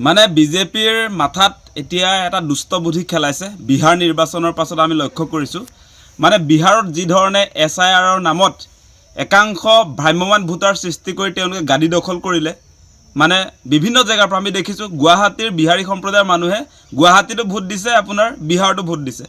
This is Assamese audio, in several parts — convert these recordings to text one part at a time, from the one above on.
মানে বিজেপিৰ মাথাত এতিয়া এটা দুষ্ট বুদ্ধি খেলাইছে। বিহাৰ নিৰ্বাচনৰ পাছত আমি লক্ষ্য কৰিছোঁ, মানে বিহাৰত যি ধৰণে SIRৰ নামত একাংশ ভ্ৰাম্যমান ভোটাৰ সৃষ্টি কৰি তেওঁলোকে গাদী দখল কৰিলে। মানে বিভিন্ন জেগাৰ পৰা আমি দেখিছোঁ গুৱাহাটীৰ বিহাৰী সম্প্ৰদায়ৰ মানুহে গুৱাহাটীতো ভোট দিছে, আপোনাৰ বিহাৰতো ভোট দিছে।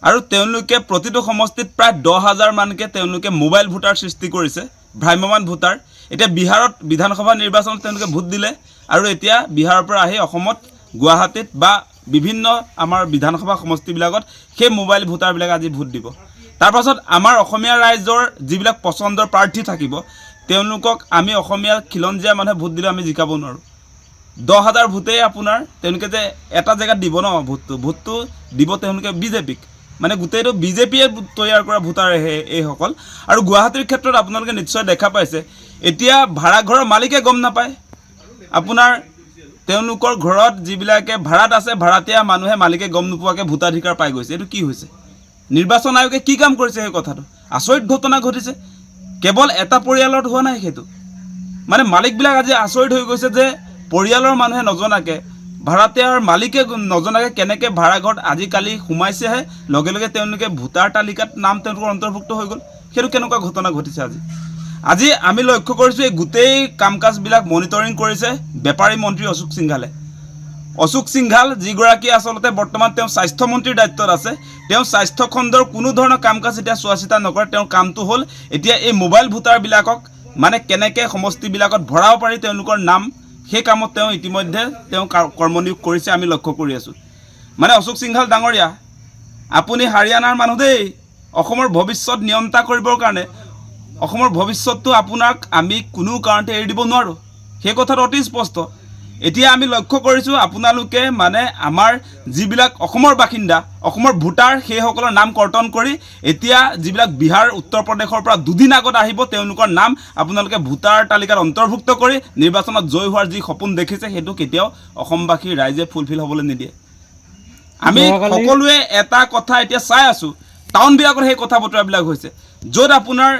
আৰু তেওঁলোকে প্ৰতিটো সমষ্টিত প্ৰায় 10,000 মানকৈ তেওঁলোকে মোবাইল ভোটাৰ সৃষ্টি কৰিছে, ভ্ৰাম্যমান ভোটাৰ। এতিয়া বিহাৰত বিধানসভা নিৰ্বাচনত তেওঁলোকে ভোট দিলে আৰু এতিয়া বিহাৰৰ পৰা আহি অসমত গুৱাহাটীত বা বিভিন্ন আমাৰ বিধানসভা সমষ্টিবিলাকত সেই মোবাইল ভোটাৰবিলাকে আজি ভোট দিব। তাৰপাছত আমাৰ অসমীয়া ৰাইজৰ যিবিলাক পচন্দৰ প্ৰাৰ্থী থাকিব তেওঁলোকক আমি অসমীয়া খিলঞ্জীয়া মানুহে ভোট দিলে আমি জিকাব নোৱাৰোঁ। 10,000 ভোটেই আপোনাৰ তেওঁলোকে যে এটা জেগাত দিব ন, ভোটটো দিব তেওঁলোকে বিজেপিক, মানে গোটেইটো বিজেপিয়ে তৈয়াৰ কৰা ভোটাৰ এইসকল। আৰু গুৱাহাটীৰ ক্ষেত্ৰত আপোনালোকে নিশ্চয় দেখা পাইছে, এতিয়া ভাড়াঘৰৰ মালিকে গম নাপায়। আপোনাৰ তেওঁলোকৰ ঘৰত যিবিলাকে ভাড়াত আছে, ভাড়াতীয়া মানুহে মালিকে গম নোপোৱাকৈ ভোটাধিকাৰ পাই গৈছে। এইটো কি হৈছে? নিৰ্বাচন আয়োগে কি কাম কৰিছে? সেই কথাটো আচৰিত ঘটনা ঘটিছে। কেৱল এটা পৰিয়ালত হোৱা নাই, সেইটো মানে মালিকবিলাক আজি আচৰিত হৈ গৈছে যে পৰিয়ালৰ মানুহে নজনাকৈ, ভাড়াতীয়াৰ মালিকে নজনাকৈ কেনেকৈ ভাড়াঘৰত আজিকালি সোমাইছেহে, লগে লগে তেওঁলোকে ভোটাৰ তালিকাত নাম তেওঁলোকৰ অন্তৰ্ভুক্ত হৈ গ'ল। সেইটো কেনেকুৱা ঘটনা ঘটিছে আজি আমি লক্ষ্য কৰিছোঁ এই গোটেই কাম কাজবিলাক মনিটৰিং কৰিছে বেপাৰী মন্ত্ৰী অশোক সিংঘালে। অশোক সিংঘাল যিগৰাকী আচলতে বৰ্তমান তেওঁ স্বাস্থ্যমন্ত্ৰীৰ দায়িত্বত আছে, তেওঁ স্বাস্থ্য খণ্ডৰ কোনো ধৰণৰ কাম কাজ এতিয়া চোৱা চিতা নকৰে। তেওঁৰ কামটো হ'ল এতিয়া এই মোবাইল ভোটাৰবিলাকক মানে কেনেকৈ সমষ্টিবিলাকত ভৰাব পাৰি তেওঁলোকৰ নাম, সেই কামত তেওঁ ইতিমধ্যে তেওঁ কৰ্মনিয়োগ কৰিছে, আমি লক্ষ্য কৰি আছোঁ। মানে অশোক সিংঘাল ডাঙৰীয়া, আপুনি হাৰিয়ানাৰ মানুহ দেই। অসমৰ ভৱিষ্যত নিয়ন্ত্ৰণ কৰিবৰ কাৰণে অসমৰ ভৱিষ্যতটো আপোনাক আমি কোনো কাৰণতে এৰি দিব নোৱাৰোঁ, সেই কথাটো অতি স্পষ্ট। এতিয়া আমি লক্ষ্য কৰিছোঁ আপোনালোকে মানে আমাৰ যিবিলাক অসমৰ বাসিন্দা, অসমৰ ভোটাৰ, সেইসকলৰ নাম কৰ্তন কৰি এতিয়া যিবিলাক বিহাৰ উত্তৰ প্ৰদেশৰ পৰা দুদিন আগত আহিব তেওঁলোকৰ নাম আপোনালোকে ভোটাৰ তালিকাত অন্তৰ্ভুক্ত কৰি নিৰ্বাচনত জয় হোৱাৰ যি সপোন দেখিছে সেইটো কেতিয়াও অসমবাসী ৰাইজে ফুলফিল হ'বলৈ নিদিয়ে। আমি সকলোৱে এটা কথা এতিয়া চাই আছোঁ, টাউনবিলাকত সেই কথা বতৰাবিলাক হৈছে, য'ত আপোনাৰ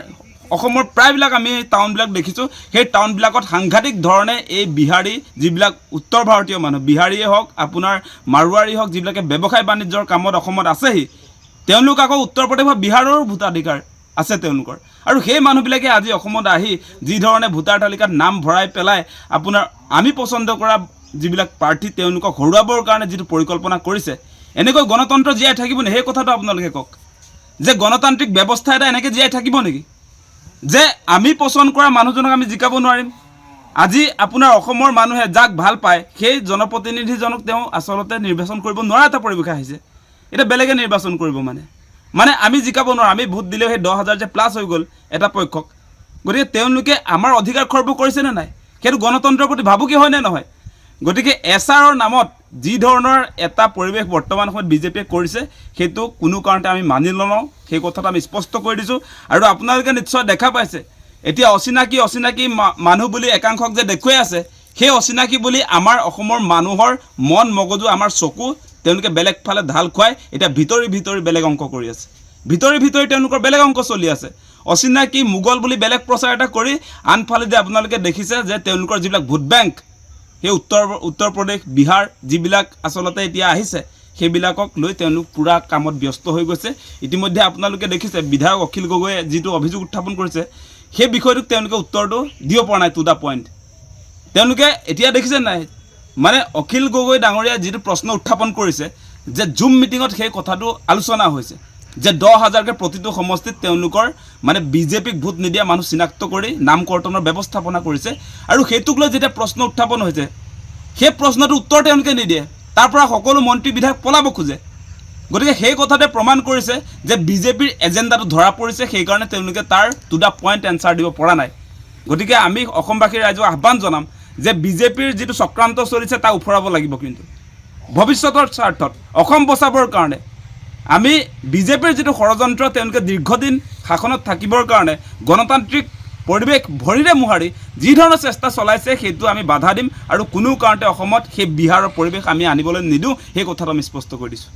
অসমৰ প্ৰায়বিলাক আমি টাউনবিলাক দেখিছোঁ, সেই টাউনবিলাকত সাংঘাতিক ধৰণে এই বিহাৰী যিবিলাক উত্তৰ ভাৰতীয় মানুহ, বিহাৰীয়ে হওক আপোনাৰ মাৰোৱাৰী হওক, যিবিলাকে ব্যৱসায় বাণিজ্যৰ কামত অসমত আছেহি, তেওঁলোক আকৌ উত্তৰ প্ৰদেশ বা বিহাৰৰো ভোটাধিকাৰ আছে তেওঁলোকৰ। আৰু সেই মানুহবিলাকে আজি অসমত আহি যি ধৰণে ভোটাৰ তালিকাত নাম ভৰাই পেলাই আপোনাৰ আমি পচন্দ কৰা যিবিলাক প্ৰাৰ্থী তেওঁলোকক হৰুৱাবৰ কাৰণে যিটো পৰিকল্পনা কৰিছে, এনেকৈ গণতন্ত্ৰ জীয়াই থাকিব নেকি? সেই কথাটো আপোনালোকে কওক, যে গণতান্ত্ৰিক ব্যৱস্থা এটা এনেকৈ জীয়াই থাকিব নেকি যে আমি পচন্দ কৰা মানুহজনক আমি জিকাব নোৱাৰিম? আজি আপোনাৰ অসমৰ মানুহে যাক ভাল পায় সেই জনপ্ৰতিনিধিজনক তেওঁ আচলতে নিৰ্বাচন কৰিব নোৱাৰা এটা পৰিৱেশ আহিছে। এতিয়া বেলেগে নিৰ্বাচন কৰিব মানে আমি জিকাব নোৱাৰোঁ। আমি ভোট দিলেও সেই 10,000 যে প্লাছ হৈ গ'ল এটা পক্ষক, গতিকে তেওঁলোকে আমাৰ অধিকাৰ খৰ্ব কৰিছেনে নাই? সেইটো গণতন্ত্ৰৰ প্ৰতি ভাবুকি হয়নে নহয়? গতিকে SRৰ নামত যি ধৰণৰ এটা পৰিৱেশ বৰ্তমান সময়ত বিজেপিয়ে কৰিছে সেইটো কোনো কাৰণতে আমি মানি নলওঁ, সেই কথাটো আমি স্পষ্ট কৰি দিছোঁ। আৰু আপোনালোকে নিশ্চয় দেখা পাইছে এতিয়া অচিনাকি মানুহ বুলি একাংশক যে দেখুৱাই আছে, সেই অচিনাকি বুলি আমাৰ অসমৰ মানুহৰ মন মগজু আমাৰ চকু তেওঁলোকে বেলেগ ফালে ঢাল খুৱাই এতিয়া ভিতৰি বেলেগ অংক কৰি আছে, ভিতৰি তেওঁলোকৰ বেলেগ অংক চলি আছে। অচিনাকি মোগল বুলি বেলেগ প্ৰচাৰ এটা কৰি আনফালেদি আপোনালোকে দেখিছে যে তেওঁলোকৰ যিবিলাক ভোট বেংক, সেই উত্তৰ প্ৰদেশ বিহাৰ যিবিলাক আচলতে এতিয়া আহিছে সেইবিলাকক লৈ তেওঁলোক পূৰা কামত ব্যস্ত হৈ গৈছে। ইতিমধ্যে আপোনালোকে দেখিছে বিধায়ক অখিল গগৈয়ে যিটো অভিযোগ উত্থাপন কৰিছে সেই বিষয়টোক তেওঁলোকে উত্তৰটো দিব পৰা নাই টু দ্য পইণ্ট। তেওঁলোকে এতিয়া দেখিছে নাই, মানে অখিল গগৈ ডাঙৰীয়াই যিটো প্ৰশ্ন উত্থাপন কৰিছে যে জুম মিটিঙত সেই কথাটো আলোচনা হৈছে যে 10,000কৈ প্ৰতিটো সমষ্টিত তেওঁলোকৰ মানে বিজেপিক ভোট নিদিয়া মানুহ চিনাক্ত কৰি নাম কৰ্তনৰ ব্যৱস্থাপনা কৰিছে। আৰু সেইটোক লৈ যেতিয়া প্ৰশ্ন উত্থাপন হৈছে সেই প্ৰশ্নটোৰ উত্তৰ তেওঁলোকে নিদিয়ে, তাৰ পৰা সকলো মন্ত্ৰী বিধায়ক পলাব খোজে। গতিকে সেই কথাতে প্ৰমাণ কৰিছে যে বিজেপিৰ এজেণ্ডাটো ধৰা পৰিছে, সেইকাৰণে তেওঁলোকে তাৰ টু দ্য পইণ্ট এনচাৰ দিব পৰা নাই। গতিকে আমি অসমবাসীৰ ৰাইজক আহ্বান জনাম যে বিজেপিৰ যিটো চক্ৰান্ত চলিছে তাক উফৰাব লাগিব, কিন্তু ভৱিষ্যতৰ স্বাৰ্থত অসম বচাবৰ কাৰণে আমি বিজেপিৰ যিটো ষড়যন্ত্ৰ তেওঁলোকে দীৰ্ঘদিন শাসনত থাকিবৰ কাৰণে গণতান্ত্ৰিক পৰিৱেশ ভৰিৰে মোহাৰি যি ধৰণৰ চেষ্টা চলাইছে সেইটো আমি বাধা দিম আৰু কোনো কাৰণতে অসমত সেই বিহাৰৰ পৰিৱেশ আমি আনিবলৈ নিদিওঁ, সেই কথাটো আমি স্পষ্ট কৰি দিছোঁ।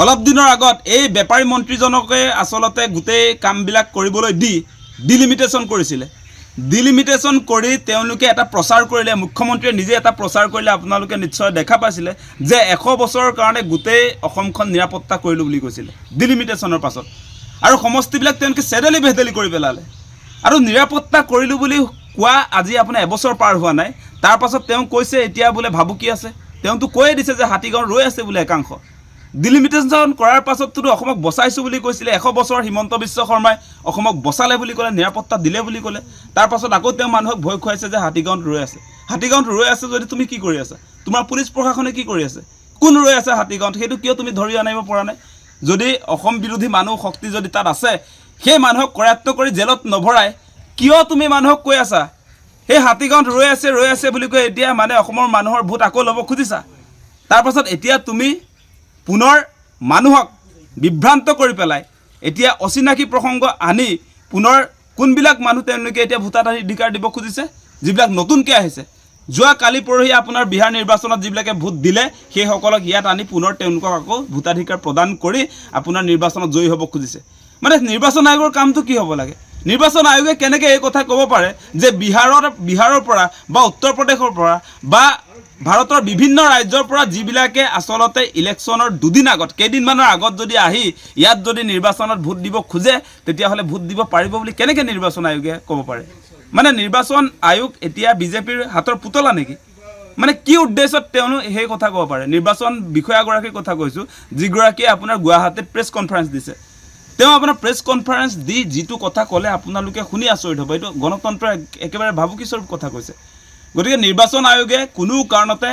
অলপ দিনৰ আগত এই বেপাৰী মন্ত্ৰীজনকে আচলতে গোটেই কামবিলাক কৰিবলৈ ডিলিমিটেশ্যন কৰিছিলে। ডিলিমিটেশ্যন কৰি তেওঁলোকে এটা প্ৰচাৰ কৰিলে, মুখ্যমন্ত্ৰীয়ে নিজে এটা প্ৰচাৰ কৰিলে, আপোনালোকে নিশ্চয় দেখা পাইছিলে যে 100 বছৰৰ কাৰণে গোটেই অসমখন নিৰাপত্তা কৰিলোঁ বুলি কৈছিলে ডিলিমিটেশ্যনৰ পাছত, আৰু সমষ্টিবিলাক তেওঁলোকে চেডেলি ভেদেলি কৰি পেলালে। আৰু নিৰাপত্তা কৰিলোঁ বুলি কোৱা আজি আপোনাৰ এবছৰ পাৰ হোৱা নাই, তাৰ পাছত তেওঁ কৈছে এতিয়া বোলে ভাবুকি আছে। তেওঁতো কৈয়ে দিছে যে হাতীগাঁও ৰৈ আছে বোলে একাংশ। ডিলিমিটেশ্যন কৰাৰ পাছততো অসমক বচাইছোঁ বুলি কৈছিলে, 100 বছৰ হিমন্ত বিশ্ব শৰ্মাই অসমক বচালে বুলি ক'লে, নিৰাপত্তা দিলে বুলি ক'লে। তাৰ পাছত আকৌ তেওঁ মানুহক ভয় খুৱাইছে যে হাতীগাঁৱত ৰৈ আছে। হাতীগাঁৱত ৰৈ আছে যদি তুমি কি কৰি আছা? তোমাৰ পুলিচ প্ৰশাসনে কি কৰি আছে? কোন ৰৈ আছে হাতীগাঁৱত? সেইটো কিয় তুমি ধৰি আনিব পৰা নাই? যদি অসম বিৰোধী মানুহ শক্তি যদি তাত আছে, সেই মানুহক কৰায়ত্ব কৰি জেলত নভৰাই কিয় তুমি মানুহক কৈ আছা সেই হাতীগাঁৱত ৰৈ আছে বুলি কৈ এতিয়া মানে অসমৰ মানুহৰ ভোট আকৌ ল'ব খুজিছা? তাৰ পাছত এতিয়া তুমি পুনৰ মানুহক বিভ্ৰান্ত কৰি পেলাই এতিয়া অচিনাকি প্ৰসংগ আনি পুনৰ কোনবিলাক মানুহ তেওঁলোকে এতিয়া ভোটাধিকাৰ দিব খুজিছে? যিবিলাক নতুনকৈ আহিছে, যোৱা কালি পৰহি আপোনাৰ বিহাৰ নিৰ্বাচনত যিবিলাকে ভোট দিলে সেইসকলক ইয়াত আনি পুনৰ তেওঁলোকক আকৌ ভোটাধিকাৰ প্ৰদান কৰি আপোনাৰ নিৰ্বাচনত জয়ী হ'ব খুজিছে। মানে নিৰ্বাচন আয়োগৰ কামটো কি হ'ব লাগে? নিৰ্বাচন আয়োগে কেনেকৈ এই কথা ক'ব পাৰে যে বিহাৰৰ পৰা বা উত্তৰ প্ৰদেশৰ পৰা বা ভাৰতৰ বিভিন্ন ৰাজ্যৰ পৰা যিবিলাকে আচলতে ইলেকশ্যনৰ দুদিন আগত, কেইদিনমানৰ আগত যদি আহি ইয়াত যদি নিৰ্বাচনত ভোট দিব খোজে তেতিয়াহ'লে ভোট দিব পাৰিব বুলি কেনেকৈ নিৰ্বাচন আয়োগে ক'ব পাৰে? মানে নিৰ্বাচন আয়োগ এতিয়া বিজেপিৰ হাতৰ পুতলা নেকি? মানে কি উদ্দেশ্যত তেওঁ সেই কথা ক'ব পাৰে? নিৰ্বাচন বিষয়াগৰাকীৰ কথা কৈছোঁ, যিগৰাকীয়ে আপোনাৰ গুৱাহাটীত প্ৰেছ কনফাৰেঞ্চ দিছে। তেওঁ আপোনাৰ প্ৰেছ কনফাৰেঞ্চ দি যিটো কথা ক'লে আপোনালোকে শুনি আচৰিত হ'ব। এইটো গণতন্ত্ৰৰ একেবাৰে ভাবুকিস্বৰূপ কথা কৈছে। গতিকে নিৰ্বাচন আয়োগে কোনো কাৰণতে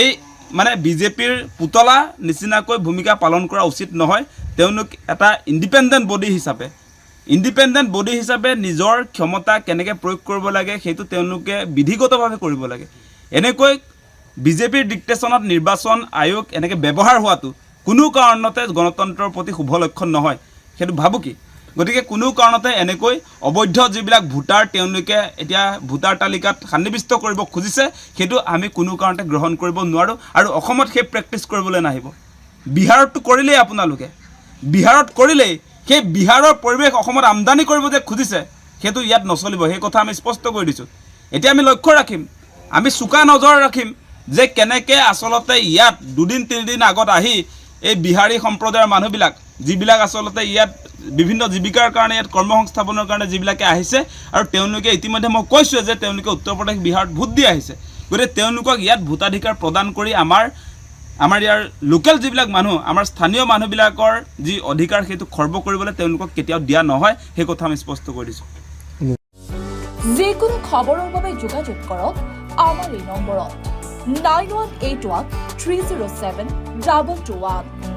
এই মানে বিজেপিৰ পুতলা নিচিনাকৈ ভূমিকা পালন কৰা উচিত নহয়। তেওঁলোক এটা ইণ্ডিপেণ্ডেণ্ট বডি হিচাপে নিজৰ ক্ষমতা কেনেকৈ প্ৰয়োগ কৰিব লাগে সেইটো তেওঁলোকে বিধিগতভাৱে কৰিব লাগে। এনেকৈ বিজেপিৰ ডিক্টেশ্যনত নিৰ্বাচন আয়োগ এনেকৈ ব্যৱহাৰ হোৱাটো কোনো কাৰণতে গণতন্ত্ৰৰ প্ৰতি শুভ লক্ষণ নহয়, সেইটো ভাবুকি। গতিকে কোনো কাৰণতে এনেকৈ অবৈধ যিবিলাক ভোটাৰ তেওঁলোকে এতিয়া ভোটাৰ তালিকাত সন্নিৱিষ্ট কৰিব খুজিছে সেইটো আমি কোনো কাৰণতে গ্ৰহণ কৰিব নোৱাৰোঁ, আৰু অসমত সেই প্ৰেক্টিছ কৰিবলৈ নাহিব। বিহাৰততো কৰিলেই আপোনালোকে, বিহাৰত কৰিলেই সেই বিহাৰৰ পৰিৱেশ অসমত আমদানি কৰিব যে খুজিছে সেইটো ইয়াত নচলিব, সেই কথা আমি স্পষ্ট কৰি দিছোঁ। এতিয়া আমি লক্ষ্য ৰাখিম, আমি চোকা নজৰ ৰাখিম যে কেনেকৈ আচলতে ইয়াত 2-3 দিন আগত আহি এই বিহাৰী সম্প্ৰদায়ৰ মানুহবিলাক যিবিলাক আচলতে ইয়াত বিভিন্ন জীৱিকাৰ কাৰণে ইয়াত কৰ্মসংস্থাপনৰ কাৰণে যিবিলাকে আহিছে, আৰু তেওঁলোকে ইতিমধ্যে মই কৈছোঁ যে তেওঁলোকে উত্তৰ প্ৰদেশ বিহাৰত ভোট দি আহিছে। গতিকে তেওঁলোকক ইয়াত ভোটাধিকাৰ প্ৰদান কৰি আমাৰ ইয়াৰ লোকেল যিবিলাক মানুহ, আমাৰ স্থানীয় মানুহবিলাকৰ যি অধিকাৰ সেইটো খৰ্ব কৰিবলৈ তেওঁলোকক কেতিয়াও দিয়া নহয়, সেই কথা আমি স্পষ্ট কৰি দিছোঁ। যিকোনো খবৰৰ বাবে যোগাযোগ কৰক আমাৰ এই নম্বৰত 9181 307 2221।